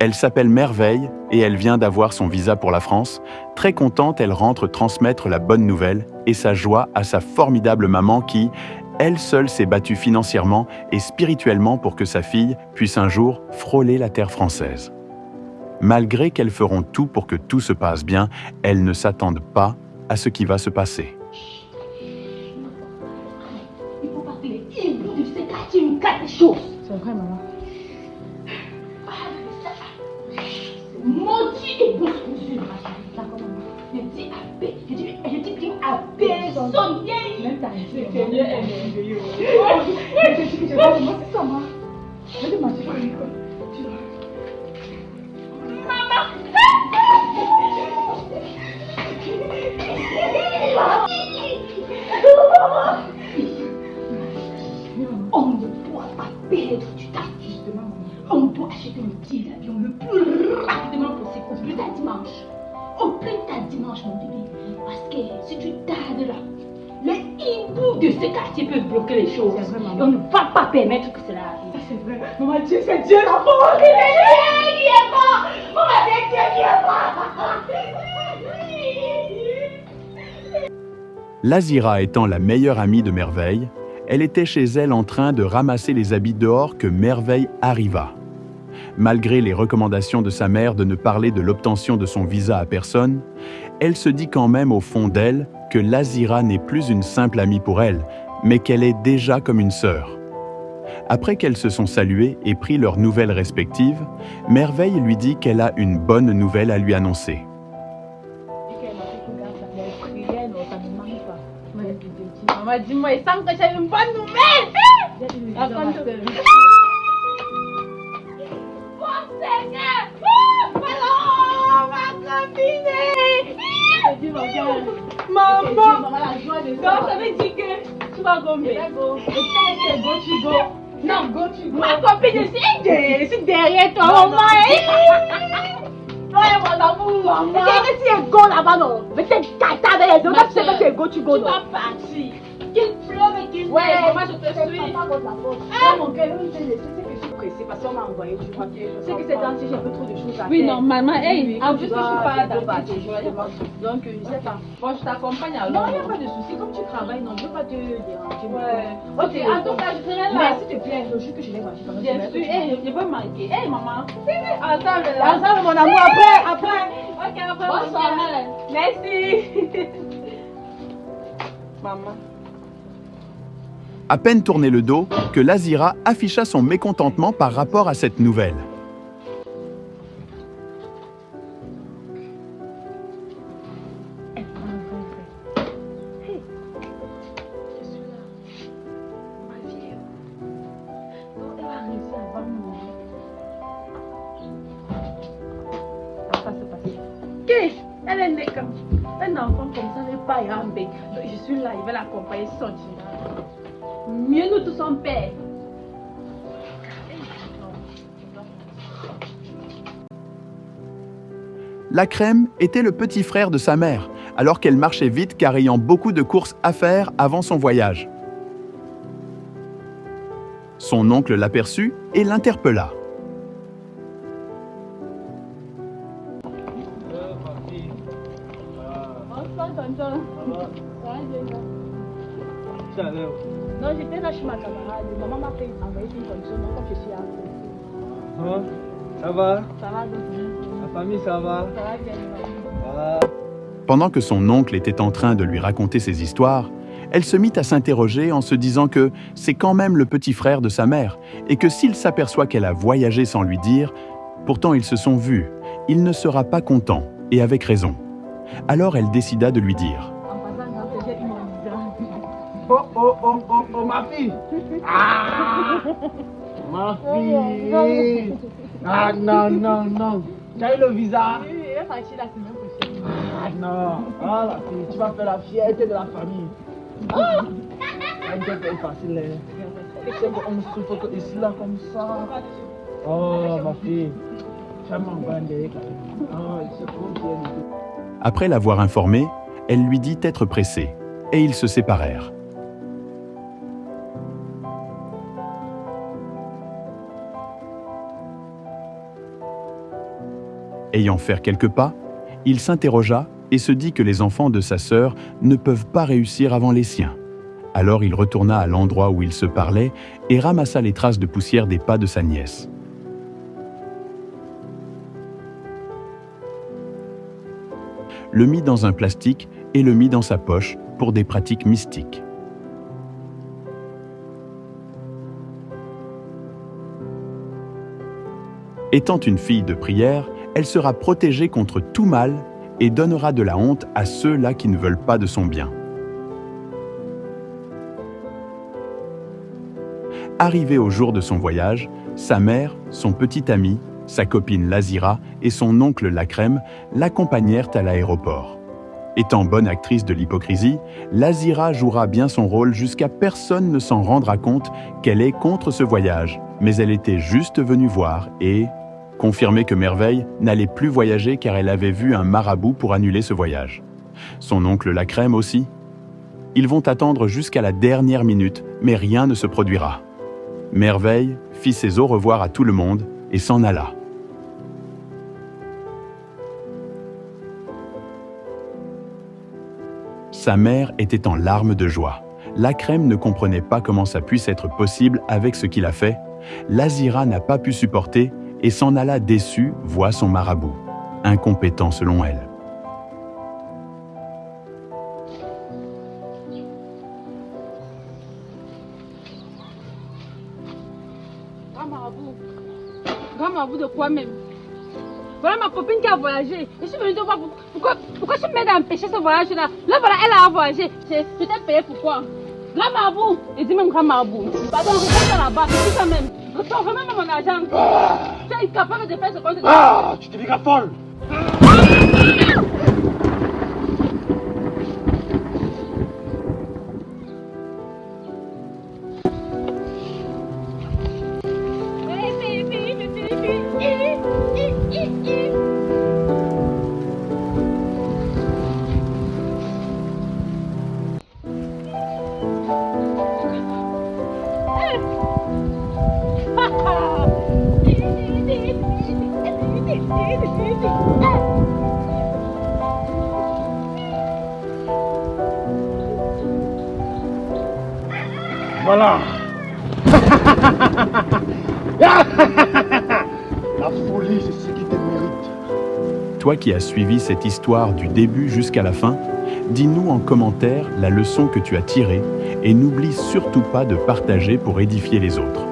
Elle s'appelle Merveille et elle vient d'avoir son visa pour la France. Très contente, elle rentre transmettre la bonne nouvelle et sa joie à sa formidable maman qui, elle seule, s'est battue financièrement et spirituellement pour que sa fille puisse un jour frôler la terre française. Malgré qu'elles feront tout pour que tout se passe bien, elles ne s'attendent pas à ce qui va se passer. Il faut pas que les hibous de ces quartiers me cassent les choses. C'est vrai, maman. C'est maudit et bon ce monsieur. D'accord, maman. Je dis bien à personne. Même ta fille, elle est éveillée. Mais je dis que je vais moi, c'est ça, maman. Je vais demander à l'école. On ne doit pas perdre du temps. Justement, on doit acheter un billet d'avion le plus rapidement possible, au plus tard dimanche. Au plus tard dimanche, mon bébé. Parce que si tu tardes là, les hiboux de ce quartier peuvent bloquer les choses. C'est vrai, maman. Et on ne va pas permettre que cela arrive. C'est vrai. Maman, Dieu, c'est Dieu la mort. C'est Dieu qui est mort. Maman, c'est Dieu qui est mort. Lazira étant la meilleure amie de Merveille, elle était chez elle en train de ramasser les habits dehors que Merveille arriva. Malgré les recommandations de sa mère de ne parler de l'obtention de son visa à personne, elle se dit quand même au fond d'elle que Lazira n'est plus une simple amie pour elle, mais qu'elle est déjà comme une sœur. Après qu'elles se sont saluées et pris leurs nouvelles respectives, Merveille lui dit qu'elle a une bonne nouvelle à lui annoncer. Maman, dis-moi, il semble que j'ai une bonne nouvelle. Mon Seigneur! Alors, ma copine! Maman, la joie de donc ça veut dire que tu vas gommer. Et c'est go to go. Non, Go to go. ma copine, je suis derrière toi, maman. Ouais, mon amour, maman. C'est que tu es go là-bas, non? Mais t'es tata avec les autres, tu sais que tu es go, tu go, Tu non? vas partir. Qu'il pleuve et qu'il Ouais, neige. maman, je te suis. Papa contre la porte. Mon cœur, je sais que je suis pressée parce qu'on m'a envoyé, tu vois. Je sais que c'est temps-ci, j'ai un peu trop de choses à faire. Oui, normalement, hey, en plus, je suis pas d'accord. d'accord. Donc, je sais pas. Bon, je t'accompagne Non, alors. il n'y a pas de souci. Comme tu travailles, non, je ne veux pas te déranger. Ouais. Ok, en tout cas, je serai là. Mais s'il te plaît, je jure que je vais manger. Bien sûr, hey, je peux manquer. Hey, maman. Ensemble, là. Ensemble, mon amour, après. Ok, après, Bonsoir. Merci. Maman. À peine tourné le dos que Lazira afficha son mécontentement par rapport à cette nouvelle. Elle est née comme un enfant comme ça, n'est pas rambé. Je suis là, il va l'accompagner sans dire. Mieux nous tous en paix. La crème était le petit frère de sa mère, alors qu'elle marchait vite car ayant beaucoup de courses à faire avant son voyage. Son oncle l'aperçut et l'interpella. Bonsoir, tonton. Non, j'étais là chez ma camarade. Maman m'a fait envoyer une condition, donc comme je suis là. Ça va? Ça va, donc. La famille, ça va? Ça va bien, Voilà. Pendant que son oncle était en train de lui raconter ses histoires, elle se mit à s'interroger en se disant que c'est quand même le petit frère de sa mère et que s'il s'aperçoit qu'elle a voyagé sans lui dire, pourtant ils se sont vus, il ne sera pas content, et avec raison. Alors elle décida de lui dire. En passant, j'ai eu mon visa. Oh, ma fille! Ah! Ma fille! Ah, non. Tu as eu le visa? Oui, il est parti la semaine prochaine. Ah, non. Ah, la fille, tu vas faire la fierté de la famille. Ah! Un job est facile. C'est qu'on souffre que ici, là, comme ça. Oh, ma fille. Tu as mon bandé. Oh, c'est trop bien. Après l'avoir informé, elle lui dit être pressée, et ils se séparèrent. Ayant fait quelques pas, il s'interrogea et se dit que les enfants de sa sœur ne peuvent pas réussir avant les siens. Alors il retourna à l'endroit où ils se parlaient et ramassa les traces de poussière des pas de sa nièce. Le mit dans un plastique et le mit dans sa poche pour des pratiques mystiques. Étant une fille de prière, elle sera protégée contre tout mal et donnera de la honte à ceux-là qui ne veulent pas de son bien. Arrivé au jour de son voyage, sa mère, son petit ami, sa copine Lazira et son oncle Lacrème l'accompagnèrent à l'aéroport. Étant bonne actrice de l'hypocrisie, Lazira jouera bien son rôle jusqu'à personne ne s'en rendra compte qu'elle est contre ce voyage, mais elle était juste venue voir et confirmer que Merveille n'allait plus voyager car elle avait vu un marabout pour annuler ce voyage. Son oncle Lacrème aussi. Ils vont attendre jusqu'à la dernière minute, mais rien ne se produira. Merveille fit ses au revoir à tout le monde et s'en alla. Sa mère était en larmes de joie. Lacrème ne comprenait pas comment ça puisse être possible avec ce qu'il a fait. Lazira n'a pas pu supporter et s'en alla déçue voir son marabout, incompétent selon elle. Grand marabout de quoi même? Voilà ma copine qui a voyagé. Je suis venue te voir pourquoi je m'aide à empêcher ce voyage-là. Là voilà, elle a voyagé. Je t'ai payé pourquoi? Grand marabout. Et dis même grand marabout. Pardon, retourne là-bas, c'est tout ça même. Retourne, remets mon argent. Tu es incapable de faire ce qu'on te dit. Ah, tu te dis folle. Voilà. La folie, c'est ce qui te mérite. Toi qui as suivi cette histoire du début jusqu'à la fin, dis-nous en commentaire la leçon que tu as tirée et n'oublie surtout pas de partager pour édifier les autres.